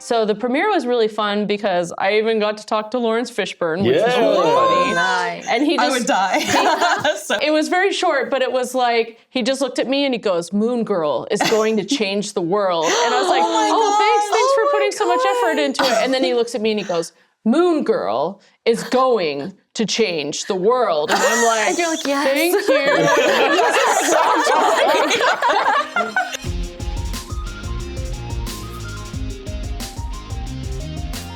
So the premiere was really fun because I even got to talk to Lawrence Fishburne, which was really funny. Nice. And he just, I would die. It was very short, but it was like, he just looked at me and he goes, Moon Girl is going to change the world. And I was like, thanks for putting so much effort into it. And then he looks at me and he goes, Moon Girl is going to change the world. And I'm like, and you're like, yes. Thank you.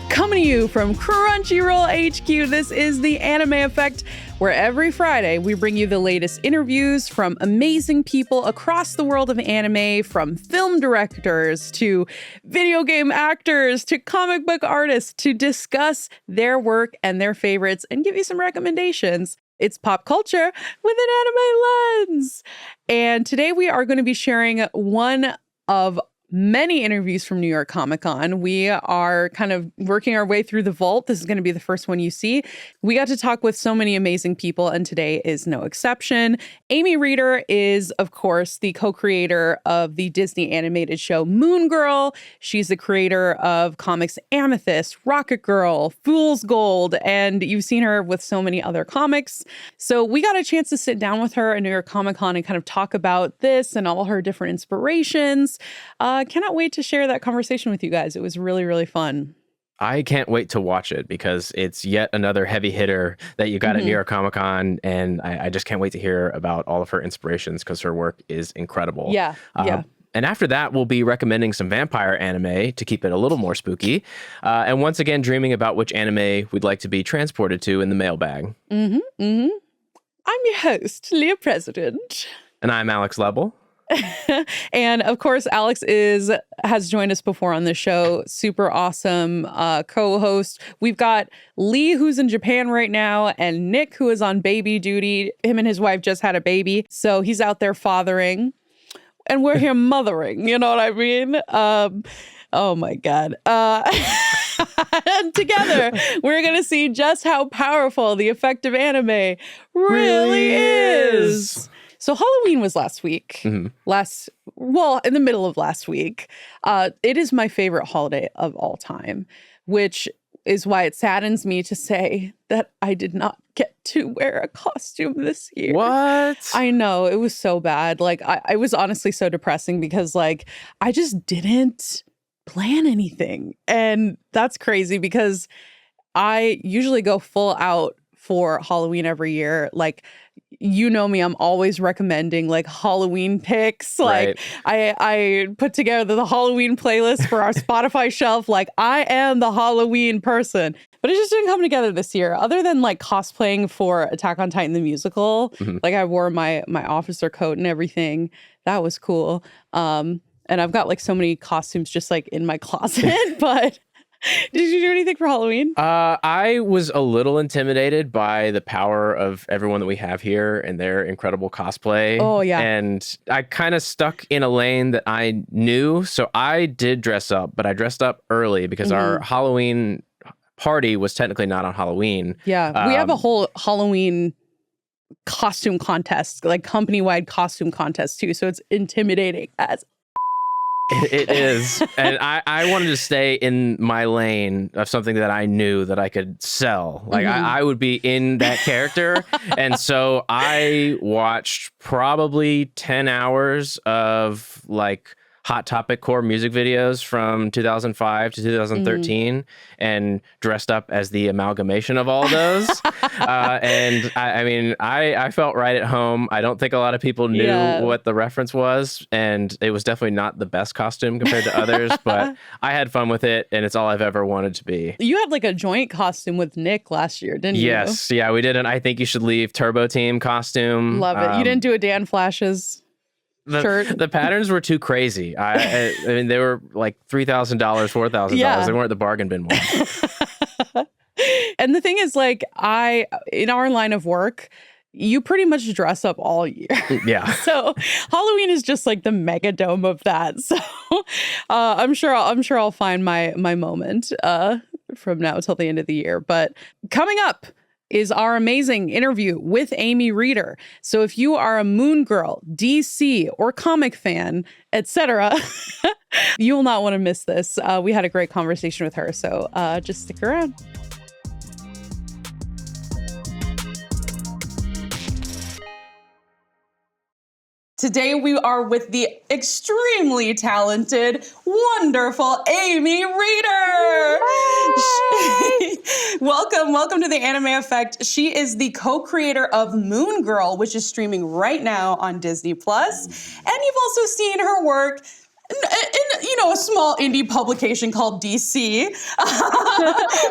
Coming to you from Crunchyroll HQ, this is The Anime Effect, where every Friday we bring you the latest interviews from amazing people across the world of anime, from film directors to video game actors to comic book artists, to discuss their work and their favorites and give you some recommendations. It's pop culture with an anime lens. And today we are going to be sharing one of many interviews from New York Comic Con. We are kind of working our way through the vault. This is going to be the first one you see. We got to talk with so many amazing people, and today is no exception. Amy Reeder is, of course, the co-creator of the Disney animated show Moon Girl. She's the creator of comics Amethyst, Rocket Girl, Fool's Gold, and you've seen her with so many other comics. So we got a chance to sit down with her at New York Comic Con and kind of talk about this and all her different inspirations. Cannot wait to share that conversation with you guys. It was really, really fun. I can't wait to watch it because it's yet another heavy hitter that you got at New York Comic Con. And I just can't wait to hear about all of her inspirations because her work is incredible. Yeah. And after that, we'll be recommending some vampire anime to keep it a little more spooky. And once again, dreaming about which anime we'd like to be transported to in the mailbag. I'm your host, Leah President. And I'm Alex Lebl. And of course, Alex has joined us before on the show. Super awesome co-host. We've got Lee, who's in Japan right now, and Nick, who is on baby duty. Him and his wife just had a baby, so he's out there fathering, and we're here mothering. You know what I mean? Oh my God. And together, we're going to see just how powerful the effect of anime really is. So Halloween was last week, in the middle of last week. It is my favorite holiday of all time, which is why it saddens me to say that I did not get to wear a costume this year. What? I know, it was so bad. Like, I was honestly so depressing because, like, I just didn't plan anything. And that's crazy because I usually go full out for Halloween every year. Like, you know me, I'm always recommending like Halloween picks. Like I put together the Halloween playlist for our Spotify shelf. Like, I am the Halloween person. But it just didn't come together this year. Other than like cosplaying for Attack on Titan the musical. Like, I wore my officer coat and everything. That was cool. And I've got like so many costumes just like in my closet. But did you do anything for Halloween? I was a little intimidated by the power of everyone that we have here and their incredible cosplay. Oh, yeah. And I kind of stuck in a lane that I knew. So I did dress up, but I dressed up early because our Halloween party was technically not on Halloween. Yeah. We have a whole Halloween costume contest, like company-wide costume contest too. So it's intimidating as It is. And I wanted to stay in my lane of something that I knew that I could sell. Like, I would be in that character. And so I watched probably 10 hours of like Hot Topic core music videos from 2005 to 2013 and dressed up as the amalgamation of all those. And I mean, I felt right at home. I don't think a lot of people knew what the reference was. And it was definitely not the best costume compared to others, but I had fun with it. And it's all I've ever wanted to be. You had like a joint costume with Nick last year, didn't you? Yes. Yeah, we did an I Think You Should Leave Turbo Team costume. Love it. You didn't do a Dan Flashes shirt. The patterns were too crazy. I mean, they were like $3,000, $4,000. They weren't the bargain bin ones. And the thing is, like, in our line of work, you pretty much dress up all year. Yeah. So Halloween is just like the mega dome of that. So I'm sure I'll find my moment from now till the end of the year. But coming up is our amazing interview with Amy Reeder. So if you are a Moon Girl, DC, or comic fan, etc., You will not want to miss this. We had a great conversation with her, so just stick around. Today we are with the extremely talented, wonderful Amy Reeder. Welcome to the Anime Effect. She is the co-creator of Moon Girl, which is streaming right now on Disney+. And you've also seen her work in a small indie publication called DC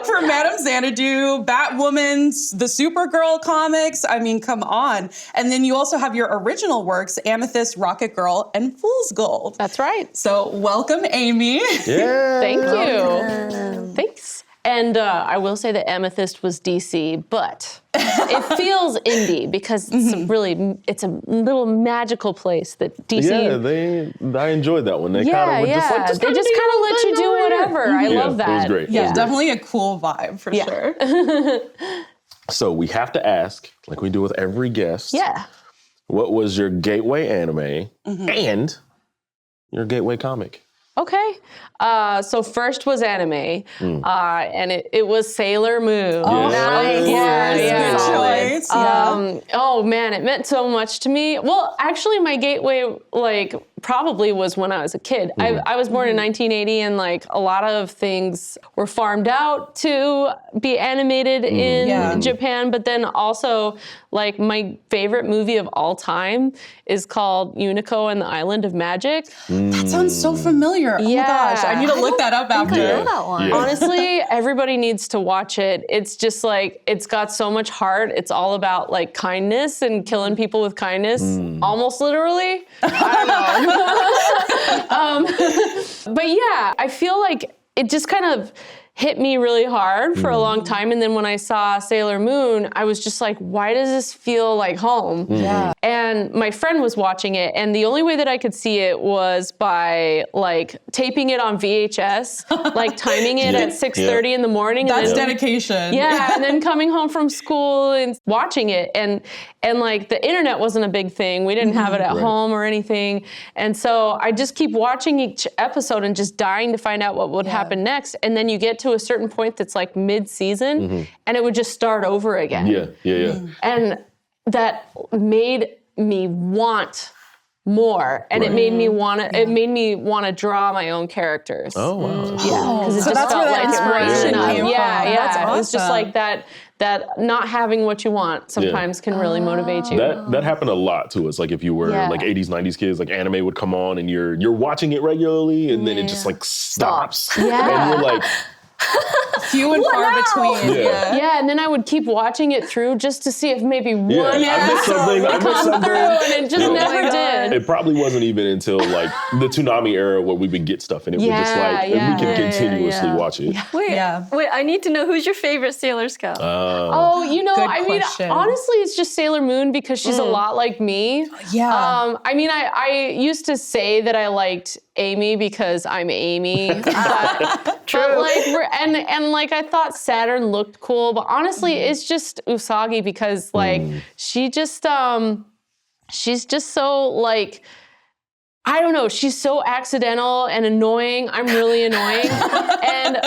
for Madame Xanadu, Batwoman, the Supergirl comics. I mean, come on. And then you also have your original works, Amethyst, Rocket Girl, and Fool's Gold. That's right. So welcome, Amy. Yeah. Thank you. Thanks. And I will say that Amethyst was DC, but it feels indie because it's a little magical place that DC. Yeah, I enjoyed that one. They kind of were just like, they just kind of let you do whatever. I love that. It was great. Yeah, definitely a cool vibe for sure. So we have to ask, like we do with every guest. Yeah. What was your gateway anime and your gateway comic? Okay. So first was anime, and it was Sailor Moon. Oh, nice. Yeah. Good choice. Oh man, it meant so much to me. Well, actually, my gateway, probably was when I was a kid. I was born in 1980, and a lot of things were farmed out to be animated in Japan. But then also, my favorite movie of all time is called Unico and the Island of Magic. That sounds so familiar. Oh my gosh, I need to look that up after. I know that one. Yeah. Honestly, everybody needs to watch it. It's just it's got so much heart. It's all about kindness and killing people with kindness, almost literally. I don't know. But yeah, I feel like it just kind of hit me really hard for a long time. And then when I saw Sailor Moon, I was just like, why does this feel like home? Yeah. And my friend was watching it, and the only way that I could see it was by taping it on VHS, timing it at 6:30 in the morning. That's and then, dedication. Yeah, and then coming home from school and watching it. And the internet wasn't a big thing. We didn't have it at home or anything. And so I just keep watching each episode and just dying to find out what would happen next. And then you get to a certain point that's mid-season, and it would just start over again. Yeah. And that made me want more, and it made me want to. It made me want to draw my own characters. Oh, wow. Yeah, because it So just that's felt where that like inspiration it. came Yeah, from. yeah. That's It was just awesome. that not having what you want sometimes can really motivate you. That happened a lot to us. If you were 80s, 90s kids, anime would come on and you're watching it regularly, and then it just stops. Yeah. And you're Few and far between. Yeah, and then I would keep watching it through just to see if maybe one I missed something. I missed come something. through, and it just never did. It probably wasn't even until the Toonami era where we would get stuff and it would just and we could continuously watch it. Wait, I need to know, who's your favorite Sailor Scout? Good question. Honestly, it's just Sailor Moon because she's a lot like me. Yeah. I used to say that I liked Amy because I'm Amy. But I thought Saturn looked cool, but honestly, it's just Usagi because she just she's just so I don't know. She's so accidental and annoying. I'm really annoying. And,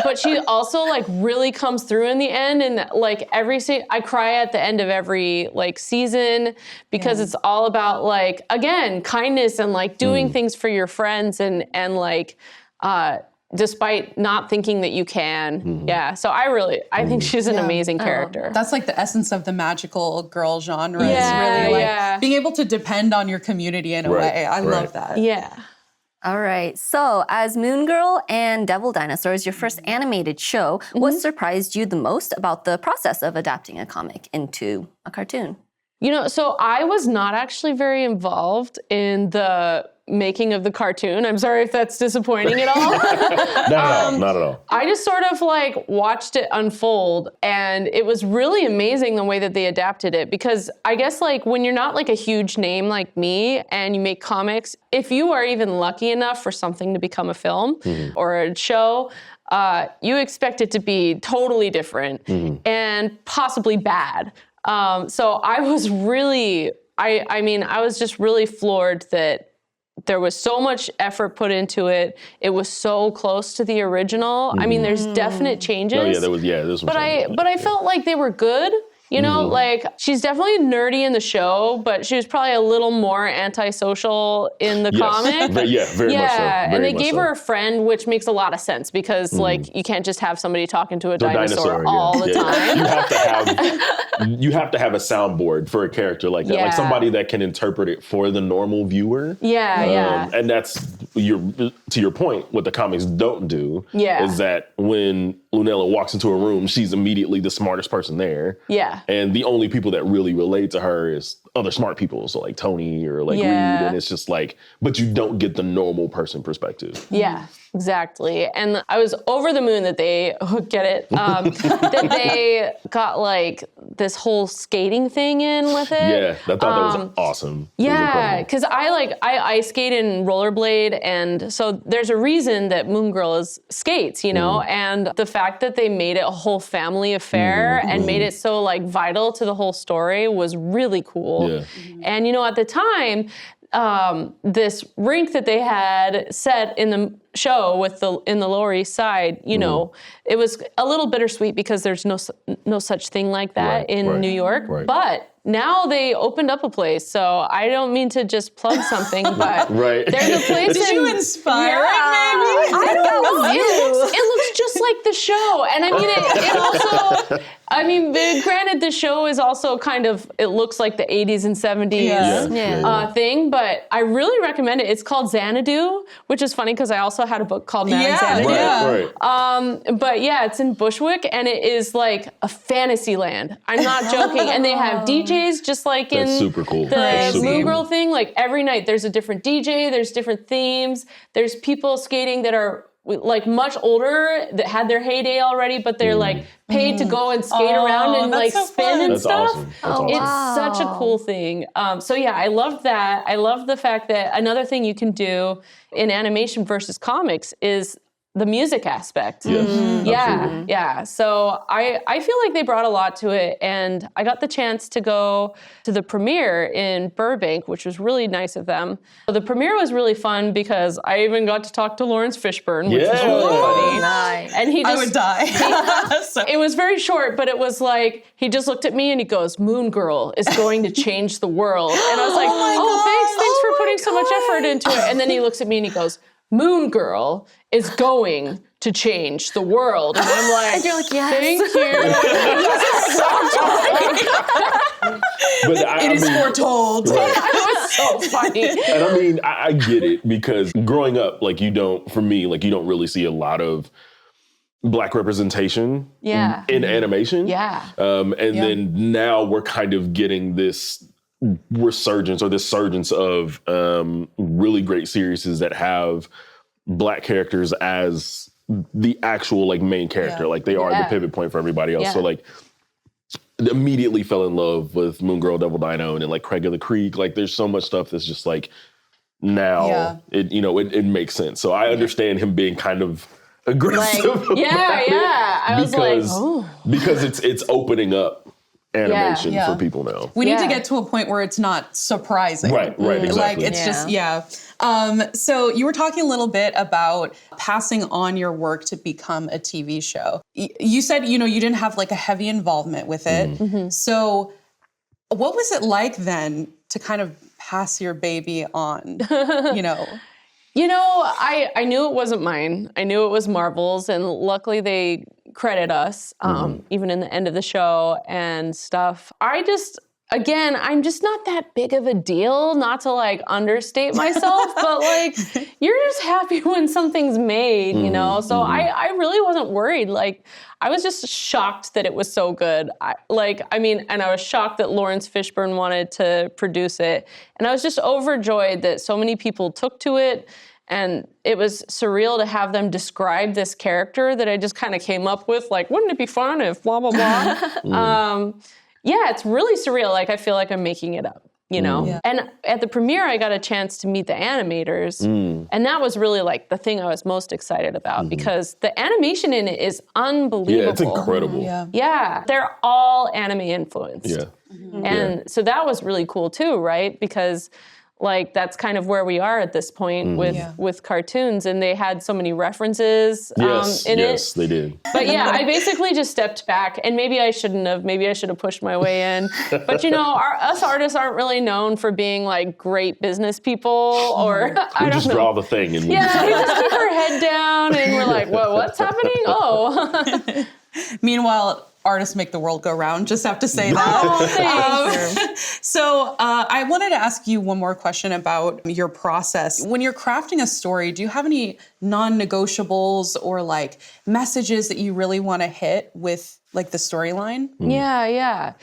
but she also really comes through in the end. And I cry at the end of every season because it's all about again, kindness and doing things for your friends and despite not thinking that you can. Yeah. So I think she's an amazing character. That's the essence of the magical girl genre. Yeah, is really yeah. being able to depend on your community in a way. I love that. Yeah. All right. So, as Moon Girl and Devil Dinosaur is your first animated show, what surprised you the most about the process of adapting a comic into a cartoon? So I was not actually very involved in the making of the cartoon. I'm sorry if that's disappointing at all. Not at all. I just sort of watched it unfold, and it was really amazing the way that they adapted it, because I guess when you're not a huge name like me and you make comics, if you are even lucky enough for something to become a film or a show, you expect it to be totally different and possibly bad. So I was really, I was just really floored that there was so much effort put into it. It was so close to the original. I mean, there's definite changes. Oh yeah, there was some changes. But I felt like they were good. You know, like she's definitely nerdy in the show, but she was probably a little more antisocial in the comic. Very much so. And they gave her a friend, which makes a lot of sense because like you can't just have somebody talking to a dinosaur all the time. You have to have a soundboard for a character like that, like somebody that can interpret it for the normal viewer. And that's to your point. What the comics don't do is that when Lunella walks into a room, she's immediately the smartest person there. And the only people that really relate to her is other smart people. So like Tony or like Reed. And it's just like, but you don't get the normal person perspective. Yeah, exactly. And I was over the moon that they, that they got like this whole skating thing in with it. Yeah, I thought that was awesome. Yeah, because I ice skate and rollerblade. And so there's a reason that Moon Girl is skates, you know? And the fact that they made it a whole family affair and made it so like vital to the whole story was really cool. And you know, at the time, this rink that they had set in the show in the Lower East Side, you know, it was a little bittersweet because there's no such thing like that in New York. But now they opened up a place, so I don't mean to just plug something, but there's a place. Did you inspire it, maybe? I don't know. It looks just like the show, and I mean, it also. I mean, granted, the show is also kind of, it looks like the 80s and 70s thing, but I really recommend it. It's called Xanadu, which is funny because I also had a book called Madame Xanadu. But yeah, it's in Bushwick, and it is like a fantasy land. I'm not joking. And they have DJs just like in super cool. the Moon Girl thing. Like every night there's a different DJ, there's different themes, there's people skating that are like much older that had their heyday already, but they're like paid to go and skate around and like so spin and That's stuff. awesome. That's It's such a cool thing. So yeah, I love that. I love the fact that another thing you can do in animation versus comics is the music aspect. Yeah. So I feel like they brought a lot to it, and I got the chance to go to the premiere in Burbank, which was really nice of them. The premiere was really fun because I even got to talk to Lawrence Fishburne, which was really funny. Nice. And he just, I would die. it was very short, but it was like, he just looked at me and he goes, "Moon Girl is going to change the world." And I was like, thanks for putting so much effort into it. And then he looks at me and he goes, "Moon Girl is going to change the world." And I'm like, And you're like, yes. Thank you. But It is foretold. It was so funny. And I mean, I get it because growing up, like you don't really see a lot of Black representation in animation. Then now we're kind of getting this resurgence or this surgence of really great series that have Black characters as the actual like main character. Like they are the pivot point for everybody else. So like immediately fell in love with Moon Girl, Devil Dino, and then like Craig of the Creek. Like there's so much stuff that's just like now it makes sense. So I understand him being kind of aggressive. Like, I was because it's opening up animation for people now. We need to get to a point where it's not surprising. Right, exactly. Like it's just, so you were talking a little bit about passing on your work to become a TV show. You said, you didn't have like a heavy involvement with it. So what was it like then to kind of pass your baby on, I knew it wasn't mine. I knew it was Marvel's, and luckily they credit us, even in the end of the show and stuff. I'm just not that big of a deal, not to like understate myself, but like, you're just happy when something's made, So I really wasn't worried. Like, I was just shocked that it was so good. And I was shocked that Lawrence Fishburne wanted to produce it. And I was just overjoyed that so many people took to it. And it was surreal to have them describe this character that I just kind of came up with, like, wouldn't it be fun if blah, blah, blah. It's really surreal. Like, I feel like I'm making it up, And at the premiere, I got a chance to meet the animators. And that was really like the thing I was most excited about because the animation in it is unbelievable. Yeah, it's incredible. Yeah, they're all anime influenced. Yeah. And so that was really cool too, right? Because like that's kind of where we are at this point with cartoons, and they had so many references in it. Yes, they did. But yeah, I basically just stepped back, and maybe I shouldn't have. Maybe I should have pushed my way in. But you know, us artists aren't really known for being like great business people, or I don't just know. draw the thing and we just keep our head down, and we're like, "Whoa, what's happening?" Oh. Meanwhile, artists make the world go round. Just have to say that. Thanks. So I wanted to ask you one more question about your process. When you're crafting a story, do you have any non-negotiables or like messages that you really want to hit with like the storyline? Yeah.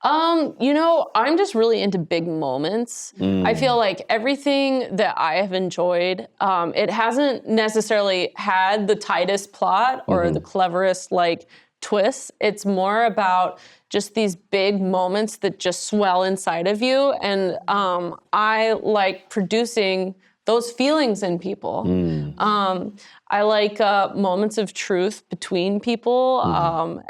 You know, I'm just really into big moments. I feel like everything that I have enjoyed, it hasn't necessarily had the tightest plot or the cleverest like twists. It's more about just these big moments that just swell inside of you. And I like producing those feelings in people. I like moments of truth between people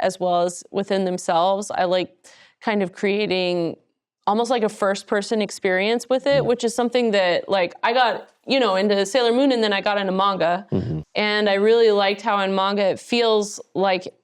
as well as within themselves. I like kind of creating almost like a first-person experience with it, which is something that like I got, you know, into Sailor Moon, and then I got into manga. And I really liked how in manga it feels like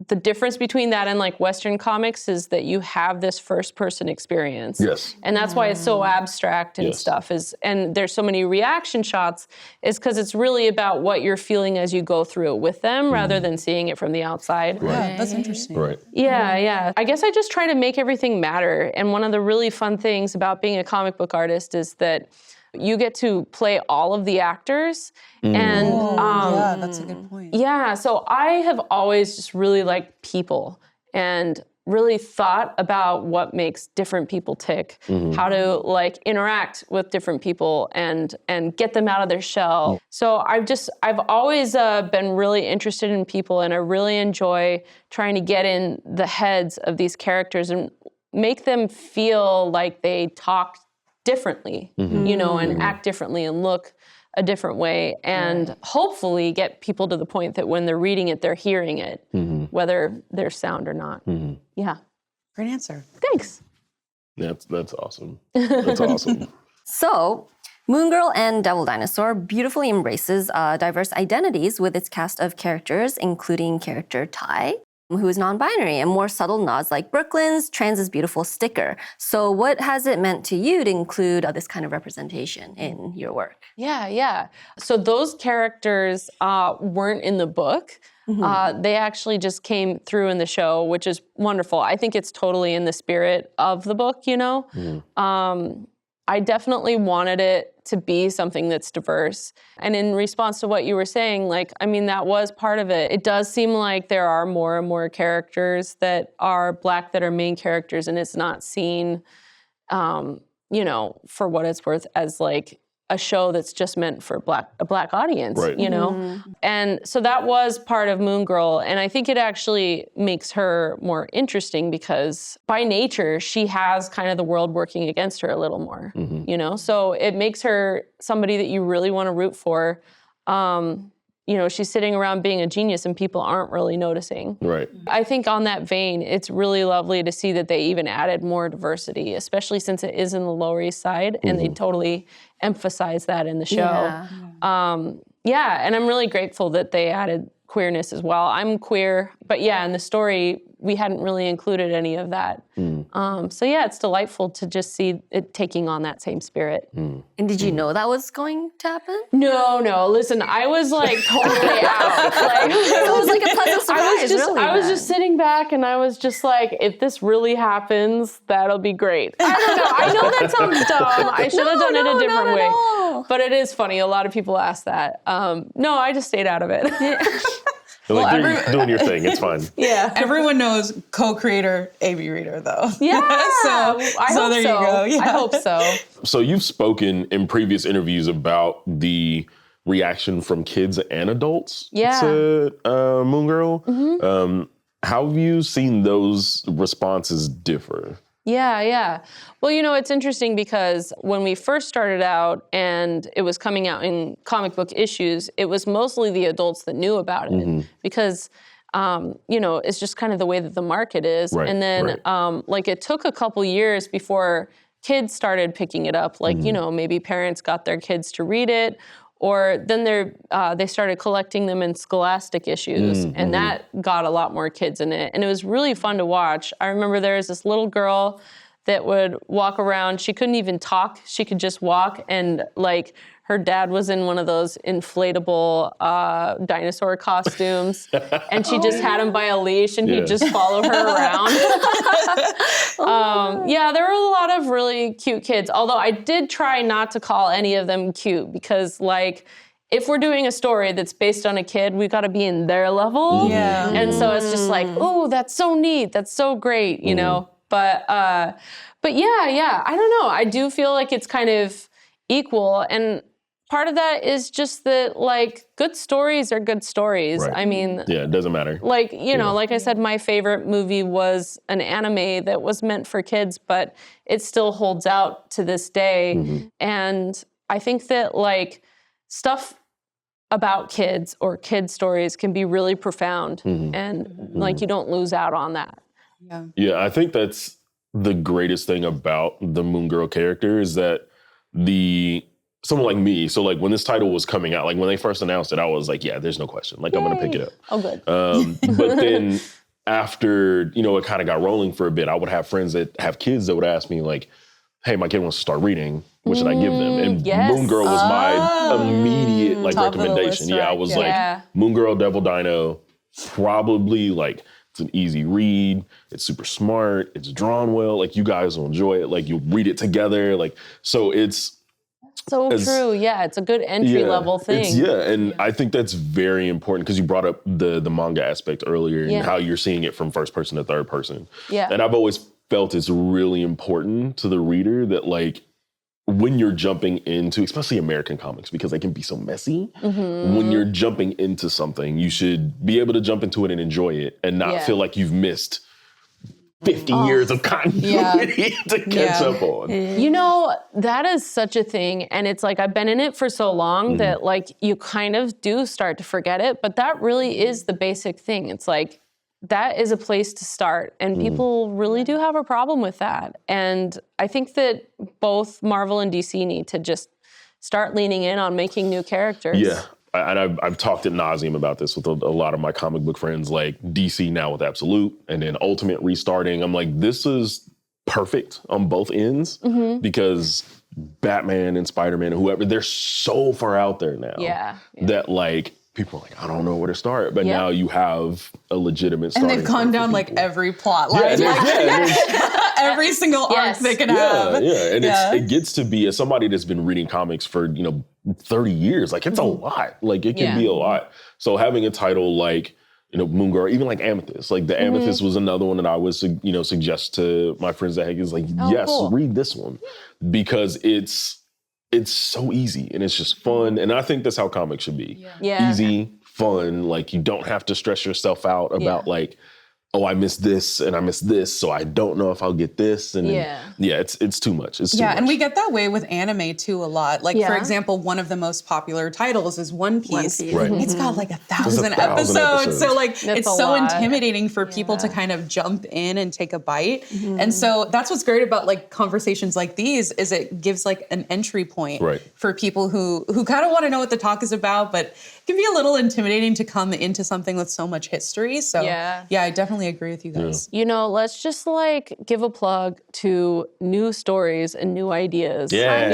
the difference between that and like Western comics is that you have this first-person experience. Yes. And that's why it's so abstract and stuff and there's so many reaction shots is because it's really about what you're feeling as you go through it with them rather than seeing it from the outside. Yeah, that's interesting. Right. Yeah. I guess I just try to make everything matter. And one of the really fun things about being a comic book artist is that you get to play all of the actors. And yeah, that's a good point. yeah, so I have always just really liked people and really thought about what makes different people tick, how to like interact with different people and get them out of their shell. So I've always been really interested in people, and I really enjoy trying to get in the heads of these characters and make them feel like they talk differently, you know, and act differently and look a different way, and hopefully get people to the point that when they're reading it, they're hearing it, whether there's sound or not. Yeah. Great answer. Thanks. That's awesome. That's awesome. So, Moon Girl and Devil Dinosaur beautifully embraces diverse identities with its cast of characters, including character Tai, who is non-binary, and more subtle nods like Brooklyn's Trans is Beautiful sticker. So what has it meant to you to include this kind of representation in your work? Yeah. So those characters weren't in the book. They actually just came through in the show, which is wonderful. I think it's totally in the spirit of the book, you know? I definitely wanted it to be something that's diverse. And in response to what you were saying, like, I mean, that was part of it. It does seem like there are more and more characters that are Black that are main characters, and it's not seen, you know, for what it's worth as like a show that's just meant for a Black audience, you know? And so that was part of Moon Girl, and I think it actually makes her more interesting because by nature, she has kind of the world working against her a little more, you know? So it makes her somebody that you really want to root for. You know, she's sitting around being a genius and people aren't really noticing. Right. I think on that vein, it's really lovely to see that they even added more diversity, especially since it is in the Lower East Side, and they totally emphasize that in the show. Yeah, and I'm really grateful that they added queerness as well. I'm queer, but yeah, in the story, we hadn't really included any of that. So yeah, it's delightful to just see it taking on that same spirit. And did you know that was going to happen? No. Listen, I was like totally out. Like, It was like a pleasant surprise, I was just sitting back and I was just like, if this really happens, that'll be great. I don't know. I know that sounds dumb. I should have done it a different way. But it is funny. A lot of people ask that. No, I just stayed out of it. Like, you're doing your thing. It's fine. Yeah. Everyone knows co-creator, A.B. Reader, though. Yeah. so there you go. Yeah. I hope so. So you've spoken in previous interviews about the reaction from kids and adults to Moon Girl. How have you seen those responses differ? Yeah. Well, you know, it's interesting because when we first started out and it was coming out in comic book issues, it was mostly the adults that knew about it because, you know, it's just kind of the way that the market is. Right, and then, like, it took a couple years before kids started picking it up. Like, you know, maybe parents got their kids to read it, or then they started collecting them in Scholastic issues, and that got a lot more kids in it. And it was really fun to watch. I remember there was this little girl that would walk around. She couldn't even talk. She could just walk, and like her dad was in one of those inflatable dinosaur costumes, and she just had him by a leash, and he'd just follow her around. Yeah, there were a lot of really cute kids, although I did try not to call any of them cute, because like, if we're doing a story that's based on a kid, we got to be in their level. Yeah. And so it's just like, oh, that's so neat. That's so great, you know? But yeah, I don't know. I do feel like it's kind of equal. And part of that is just that, like, good stories are good stories. Right. I mean, yeah, it doesn't matter. Like, you know, like I said, my favorite movie was an anime that was meant for kids, but it still holds out to this day. And I think that, like, stuff about kids or kid stories can be really profound, and like, you don't lose out on that. Yeah, I think that's the greatest thing about the Moon Girl character, is that someone like me, so like when this title was coming out, like when they first announced it, I was like, yeah, there's no question. Like, I'm going to pick it up. Oh, good. But then after, you know, it kind of got rolling for a bit, I would have friends that have kids that would ask me like, hey, my kid wants to start reading. What should I give them? And Moon Girl was my immediate like recommendation. List, right? Yeah, I was like, Moon Girl, Devil Dino, probably like, it's an easy read. It's super smart. It's drawn well. Like, you guys will enjoy it. Like, you'll read it together. Like, so it's so true. Yeah, it's a good entry level thing. And I think that's very important, because you brought up the manga aspect earlier and how you're seeing it from first person to third person. Yeah, and I've always felt it's really important to the reader that, like, when you're jumping into, especially American comics, because they can be so messy, when you're jumping into something, you should be able to jump into it and enjoy it, and not feel like you've missed 50 years of continuity to catch up on. You know, that is such a thing. And it's like, I've been in it for so long that, like, you kind of do start to forget it. But that really is the basic thing. It's like, that is a place to start. And people really do have a problem with that. And I think that both Marvel and DC need to just start leaning in on making new characters. Yeah. And I've talked ad nauseum about this with a lot of my comic book friends, like DC now with Absolute, and then Ultimate restarting. I'm like, this is perfect on both ends, because Batman and Spider-Man and whoever, they're so far out there now that, like, people are like, I don't know where to start. But now you have a legitimate starting. And they've gone down like every plot line. Every single arc they can have. Yeah. And it gets to be, as somebody that's been reading comics for, 30 years, like, it's a lot. Like, it can be a lot. So having a title like, Moon Girl, even like Amethyst, like the Amethyst was another one that I would, suggest to my friends that is like, read this one, because it's so easy and it's just fun. And I think that's how comics should be. Easy, fun. Like, you don't have to stress yourself out about like, oh, I missed this and I missed this, so I don't know if I'll get this. And it's too much. It's too much. And we get that way with anime too a lot. Like, for example, one of the most popular titles is One Piece. Right. It's got like 1,000 episodes. So like, it's so intimidating for people to kind of jump in and take a bite. And so that's what's great about like conversations like these, is it gives like an entry point for people who kind of want to know what the talk is about, but it can be a little intimidating to come into something with so much history. So I definitely agree with you guys. Let's just like give a plug to new stories and new ideas. Shout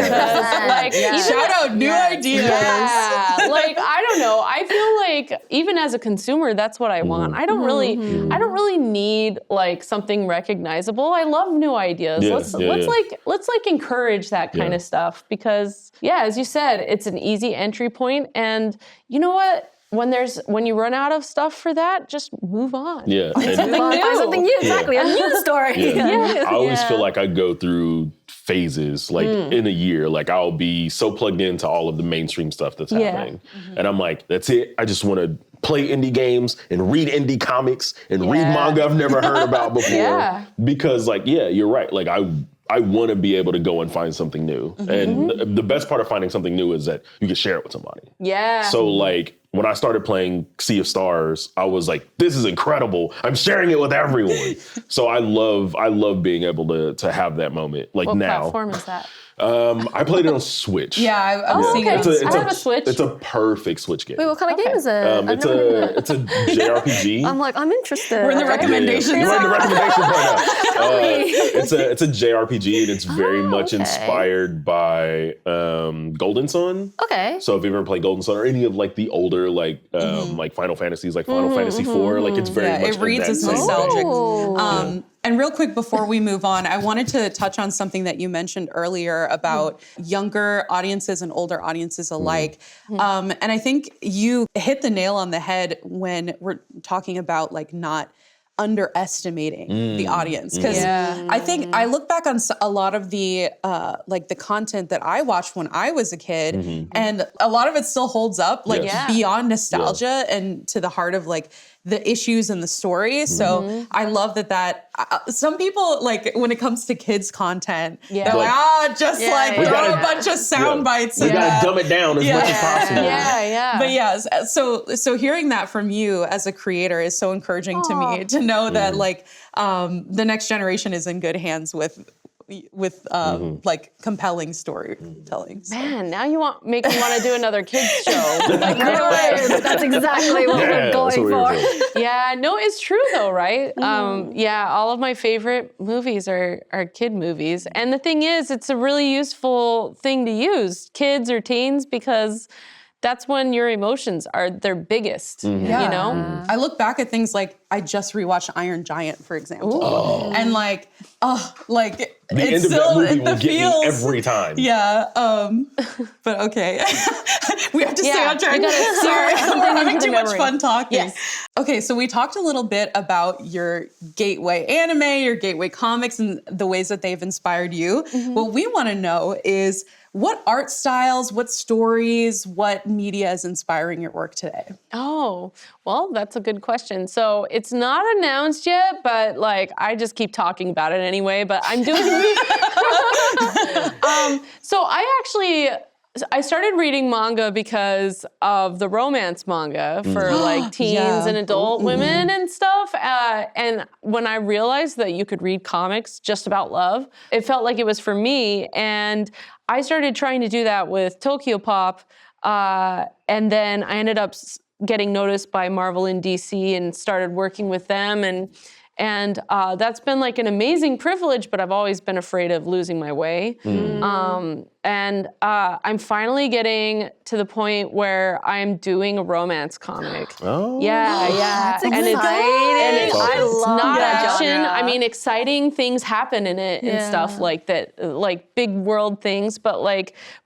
out new ideas. Like, I don't know. I feel like even as a consumer, that's what I want. I don't really need like something recognizable. I love new ideas. Let's encourage that kind of stuff, because as you said, it's an easy entry point, and you know what? When you run out of stuff for that, just move on. Find something new. Exactly, a new story. I always feel like I go through phases, like in a year. Like, I'll be so plugged into all of the mainstream stuff that's happening, and I'm like, that's it. I just want to play indie games and read indie comics and read manga I've never heard about before. Because, like, you're right. Like, I want to be able to go and find something new. And the best part of finding something new is that you can share it with somebody. So, like, when I started playing Sea of Stars, I was like, this is incredible. I'm sharing it with everyone. So I love being able to have that moment. Like what now. What platform is that? I played it on Switch. Yeah, I'm seeing it. I have a Switch. It's a perfect Switch game. Wait, what kind of game is it? It's a JRPG. I'm like, I'm interested. We're in the recommendations. Yeah. You're in the recommendations right now. It's a JRPG, and it's very much inspired by Golden Sun. Okay. So if you ever played Golden Sun or any of like the older like Final Fantasies, like Final Fantasy IV, like it's very much it reads as nostalgic. And real quick before we move on, I wanted to touch on something that you mentioned earlier about younger audiences and older audiences alike. And I think you hit the nail on the head when we're talking about like not underestimating the audience. Because I think I look back on a lot of the like the content that I watched when I was a kid, and a lot of it still holds up, like beyond nostalgia and to the heart of like the issues and the story. So I love that some people, like when it comes to kids content, they're like, throw a bunch of sound bites. We gotta dumb it down as much as possible. But yes, so hearing that from you as a creator is so encouraging to me, to know that like the next generation is in good hands with like compelling storytelling. So. Man, now you make me want to do another kids show. Like, That's exactly what we're going for. Yeah, no, it's true though, right? All of my favorite movies are kid movies. And the thing is, it's a really useful thing to use, kids or teens, because that's when your emotions are their biggest, you know? I look back at things like, I just rewatched Iron Giant, for example. And like, the end of that movie will get me every time. Yeah, but okay. We have to stay on track. Sorry, we're having too much fun talking. Yes. Okay, so we talked a little bit about your gateway anime, your gateway comics, and the ways that they've inspired you. What we want to know is, what art styles, what stories, what media is inspiring your work today? Oh, well, that's a good question. So it's not announced yet, but like I just keep talking about it anyway, but I'm doing so I started reading manga because of the romance manga for like teens and adult women and stuff. And when I realized that you could read comics just about love, it felt like it was for me. And I started trying to do that with Tokyo Pop. And then I ended up getting noticed by Marvel and DC and started working with them. And that's been like an amazing privilege, but I've always been afraid of losing my way. And I'm finally getting to the point where I'm doing a romance comic. Oh. Yeah. That's exciting. I love not action. Genre. I mean, exciting things happen in it and stuff like that, like big world things. But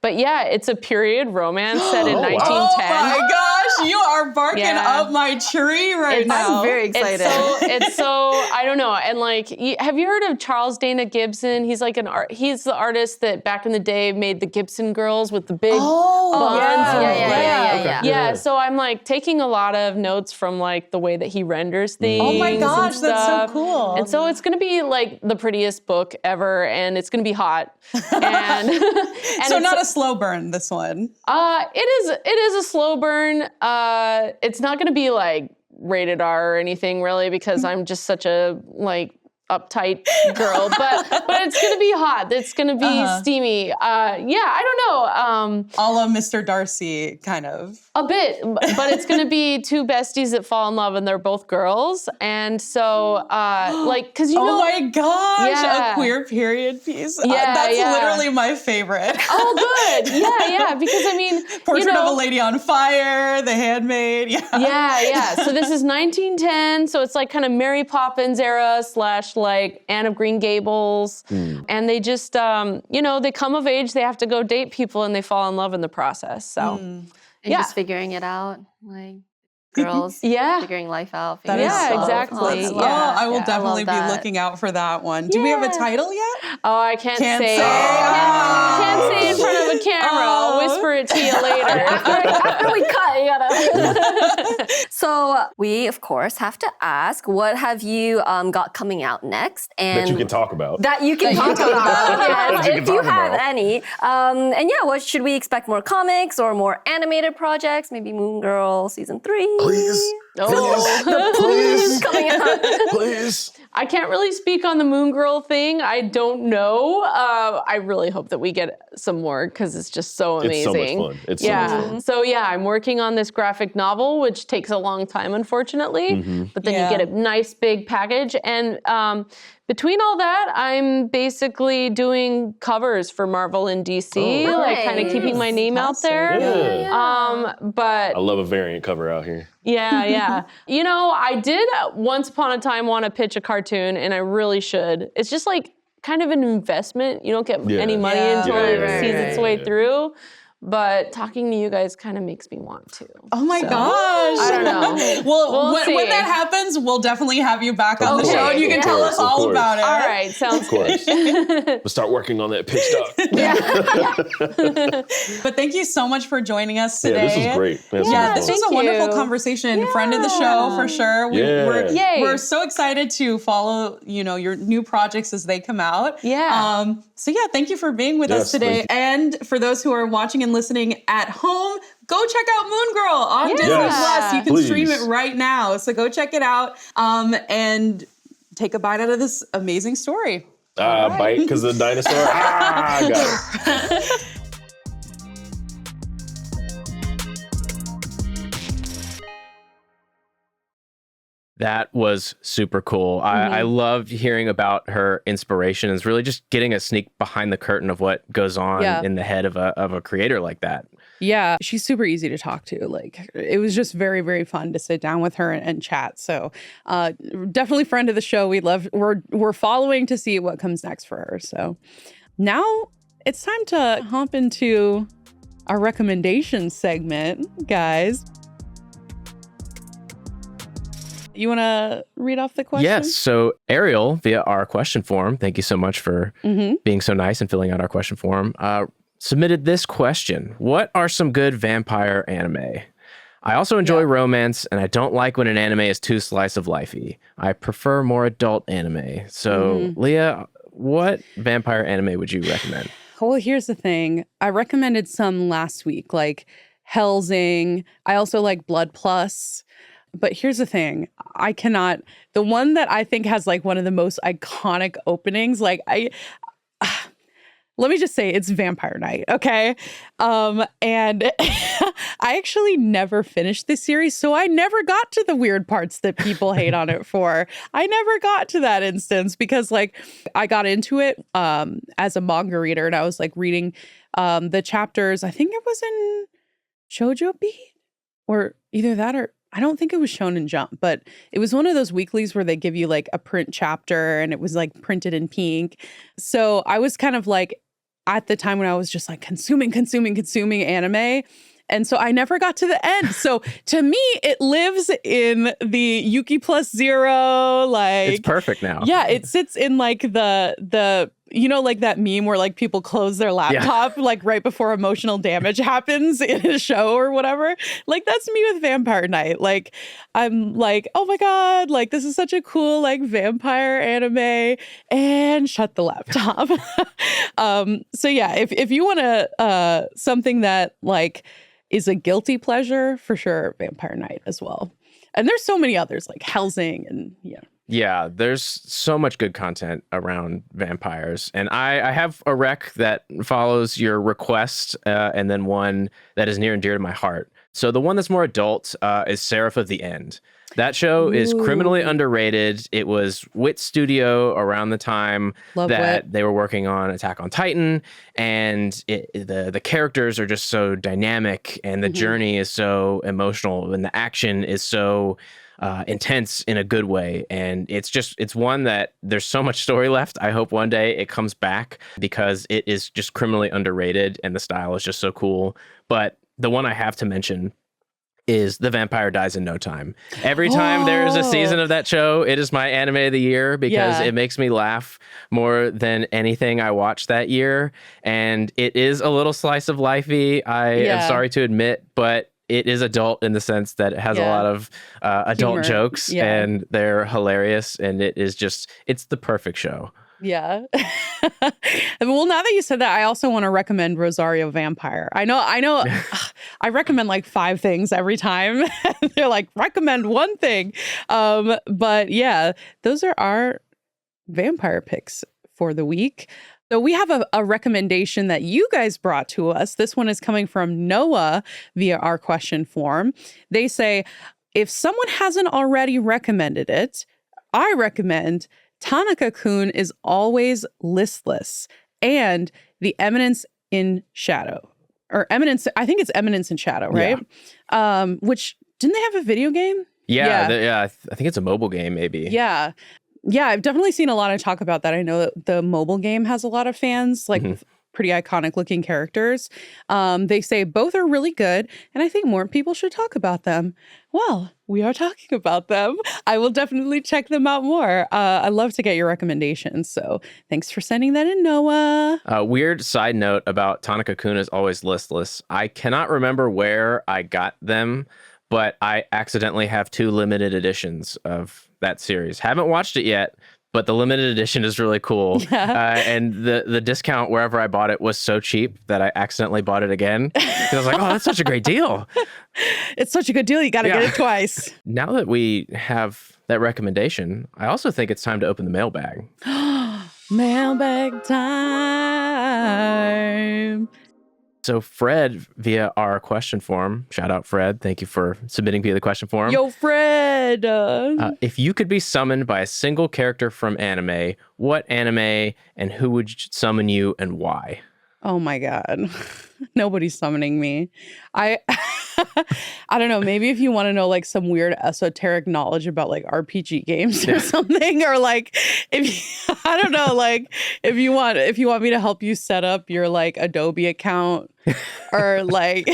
yeah, it's a period romance set in 1910. Oh my gosh, you are barking up my tree right now. I'm very excited. It's so I don't know. And like, have you heard of Charles Dana Gibson? He's like he's the artist that back in the day made the Gibson girls with the big buns. Yeah. So I'm like taking a lot of notes from like the way that he renders things. Oh my gosh, that's so cool. And so it's gonna be like the prettiest book ever, and it's gonna be hot. And so not a slow burn, this one. It is a slow burn. It's not gonna be like rated R or anything really, because I'm just such a like uptight girl, but it's gonna be hot. It's gonna be steamy. I don't know. A la Mr. Darcy, kind of. A bit, but it's gonna be two besties that fall in love, and they're both girls, and so because you know. Oh my gosh, a queer period piece. That's literally my favorite. Oh, good. Yeah, because I mean, Portrait of a Lady on Fire, The Handmaid. Yeah. So this is 1910, so it's like kind of Mary Poppins era / like Anne of Green Gables, and they just they come of age, they have to go date people, and they fall in love in the process. So just figuring it out, like girls figuring life out. Exactly. I will definitely be looking out for that one. Do we have a title yet? Oh, I can't say. Can't say in front of a camera. I'll whisper it to you later. After we cut, you gotta. So we, of course, have to ask, what have you got coming out next? And that you can talk about. That you can talk about, yes, That you if can you talk have about. any. And yeah, what should we expect? More comics or more animated projects? Maybe Moon Girl season 3? Please. The please coming out. Please. I can't really speak on the Moon Girl thing. I don't know. I really hope that we get some more because it's just so amazing. It's so much fun. It's so much fun. So yeah, I'm working on this graphic novel, which takes a long time, unfortunately. But then you get a nice big package. And between all that, I'm basically doing covers for Marvel and DC, like kind of keeping my name out there. But I love a variant cover out here. Yeah. You know, I did once upon a time want to pitch a cartoon, and I really should. It's just like kind of an investment. You don't get any money until it sees its way through. But talking to you guys kind of makes me want to. Oh my gosh. I don't know. Well, We'll see. when that happens, we'll definitely have you back on the show and you can tell us Of all course. about it. All right, sounds good. We'll start working on that pitch doc. But thank you so much for joining us today. Yeah, this was great. This was a Thank wonderful you. conversation. Friend of the show for sure. Yeah. We're so excited to follow, your new projects as they come out. Yeah. So yeah, thank you for being with us today. And for those who are watching and listening at home, go check out Moon Girl on Disney Plus. You can stream it right now. So go check it out and take a bite out of this amazing story. Bite because of the dinosaur. I got it. That was super cool. I loved hearing about her inspiration. It's really just getting a sneak behind the curtain of what goes on in the head of a creator like that. Yeah, she's super easy to talk to. Like, it was just very, very fun to sit down with her and chat. So definitely friend of the show. We're following to see what comes next for her. So now it's time to hop into our recommendation segment, guys. You want to read off the question? Yes. So Ariel, via our question form, thank you so much for being so nice and filling out our question form, submitted this question. What are some good vampire anime? I also enjoy romance, and I don't like when an anime is too slice of lifey. I prefer more adult anime. So Leah, what vampire anime would you recommend? Well, here's the thing. I recommended some last week, like Hellsing. I also like Blood Plus. But here's the thing. The one that I think has like one of the most iconic openings, like let me just say it's Vampire Night, okay? And I actually never finished this series, so I never got to the weird parts that people hate on it for. I never got to that instance because like I got into it as a manga reader, and I was like reading the chapters. I think it was in Shoujo Beat, or either that or I don't think it was Shonen Jump, but it was one of those weeklies where they give you like a print chapter and it was like printed in pink. So I was kind of like at the time when I was just like consuming anime. And so I never got to the end. So to me, it lives in the Yuki plus 0. Like it's perfect now. Yeah, it sits in like the like that meme where like people close their laptop like right before emotional damage happens in a show or whatever. Like that's me with Vampire Night. Like I'm like, oh my God, like this is such a cool like vampire anime, and shut the laptop. So yeah, if you want to something that like is a guilty pleasure, for sure, Vampire Night as well. And there's so many others like Hellsing and Yeah, there's so much good content around vampires. And I have a rec that follows your request and then one that is near and dear to my heart. So the one that's more adult is Seraph of the End. That show is criminally underrated. It was Wit Studio around the time that they were working on Attack on Titan. And the characters are just so dynamic, and the journey is so emotional, and the action is so intense in a good way. And it's one that there's so much story left. I hope one day it comes back because it is just criminally underrated and the style is just so cool. But the one I have to mention is The Vampire Dies in No Time. Every time there is a season of that show, it is my anime of the year because it makes me laugh more than anything I watched that year. And it is a little slice of lifey, I am sorry to admit, but it is adult in the sense that it has a lot of adult Humor. jokes and they're hilarious. And it's the perfect show. Yeah. Well, now that you said that, I also want to recommend Rosario Vampire. I know. I recommend like 5 things every time. They're like, recommend one thing. But yeah, those are our vampire picks for the week. So we have a recommendation that you guys brought to us. This one is coming from Noah via our question form. They say, if someone hasn't already recommended it, I recommend Tanaka-kun is Always Listless and The Eminence in Shadow. Or Eminence, I think it's Eminence in Shadow, right? Yeah. Which, didn't they have a video game? Yeah. I think it's a mobile game, maybe. Yeah. Yeah, I've definitely seen a lot of talk about that. I know that the mobile game has a lot of fans, like pretty iconic looking characters. They say both are really good, and I think more people should talk about them. Well, we are talking about them. I will definitely check them out more. I'd love to get your recommendations. So thanks for sending that in, Noah. Weird side note about Tanaka-kun is Always Listless. I cannot remember where I got them, but I accidentally have 2 limited editions of that series. Haven't watched it yet, but the limited edition is really cool. Yeah. And the discount wherever I bought it was so cheap that I accidentally bought it again. I was like, oh, that's such a great deal. It's such a good deal. You got to get it twice. Now that we have that recommendation, I also think it's time to open the mailbag. Mailbag time. So Fred, via our question form, shout out Fred, thank you for submitting via the question form. Yo, Fred! If you could be summoned by a single character from anime, what anime and who would summon you and why? Oh my God. Nobody's summoning me. I don't know. Maybe if you want to know like some weird esoteric knowledge about like RPG games or something, or like I don't know, like if you want me to help you set up your like Adobe account or like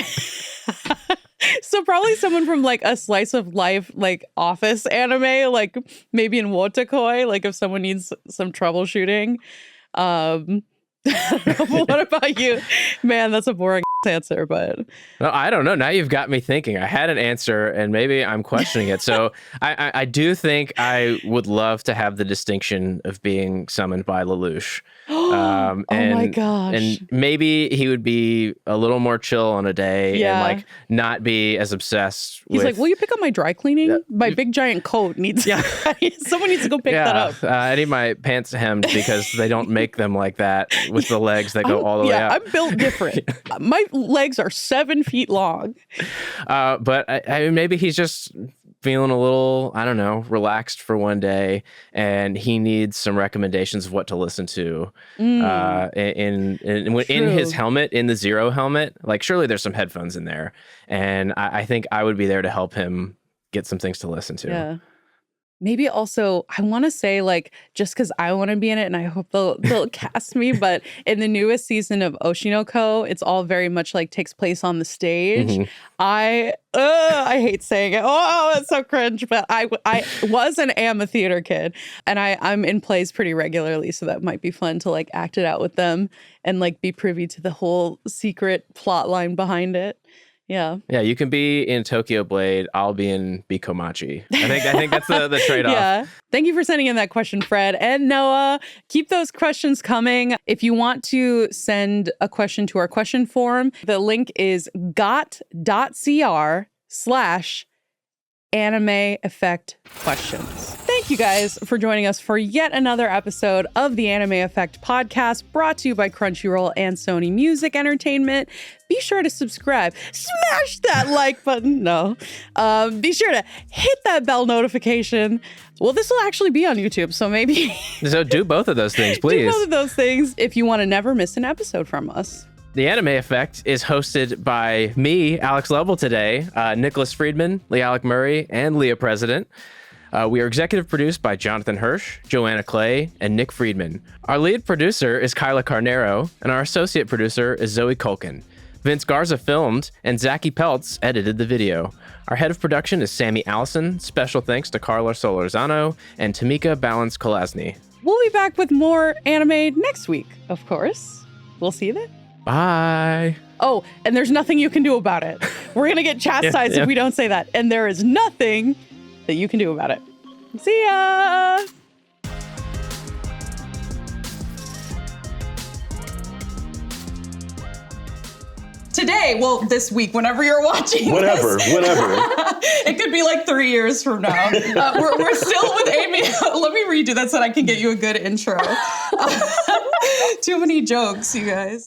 so probably someone from like a slice of life like office anime, like maybe in Wotakoi, like if someone needs some troubleshooting. What about you? Man, that's a boring answer, but no, I don't know. Now you've got me thinking. I had an answer and maybe I'm questioning it. So I do think I would love to have the distinction of being summoned by Lelouch. Oh my gosh. And maybe he would be a little more chill on a day and like not be as obsessed He's with... like, will you pick up my dry cleaning? My big giant coat needs... Someone needs to go pick that up. I need my pants hemmed because they don't make them like that with the legs that go all the way up. I'm built different. My legs are 7 feet long. But maybe he's just feeling a little, I don't know, relaxed for one day, and he needs some recommendations of what to listen to in his helmet, in the Zero helmet. Like, surely there's some headphones in there, and I think I would be there to help him get some things to listen to. Yeah. Maybe also, I want to say, like, just because I want to be in it and I hope they'll cast me, but in the newest season of Oshinoko, it's all very much like takes place on the stage. Mm-hmm. I hate saying it. Oh, it's so cringe. But I was an amphitheater kid and I'm in plays pretty regularly. So that might be fun to like act it out with them and like be privy to the whole secret plot line behind it. Yeah. Yeah, you can be in Tokyo Blade. I'll be in Bikomachi. I think that's the trade-off. Yeah. Thank you for sending in that question, Fred and Noah. Keep those questions coming. If you want to send a question to our question form, the link is got.cr/anime effect questions. Thank you guys for joining us for yet another episode of the Anime Effect podcast, brought to you by Crunchyroll and Sony Music Entertainment. Be sure to subscribe. Smash that like button. No. Be sure to hit that bell notification. Well, this will actually be on YouTube, so maybe... So do both of those things, please. Do both of those things if you want to never miss an episode from us. The Anime Effect is hosted by me, Alex Lebl, today, Nicholas Friedman, LeAlec Murray, and Leah President. We are executive produced by Jonathan Hirsch, Joanna Clay, and Nick Friedman. Our lead producer is Kyla Carnero, and our associate producer is Zoe Culkin. Vince Garza filmed, and Zachy Peltz edited the video. Our head of production is Sammy Allison. Special thanks to Carla Solorzano and Tamika Balance-Kolasny. We'll be back with more anime next week, of course. We'll see you then. Bye. Oh, and there's nothing you can do about it. We're going to get chastised if we don't say that. And there is nothing that you can do about it. See ya! Today, well, this week, whenever you're watching whenever. It could be like 3 years from now. We're still with Amy. Let me redo that so that I can get you a good intro. Too many jokes, you guys.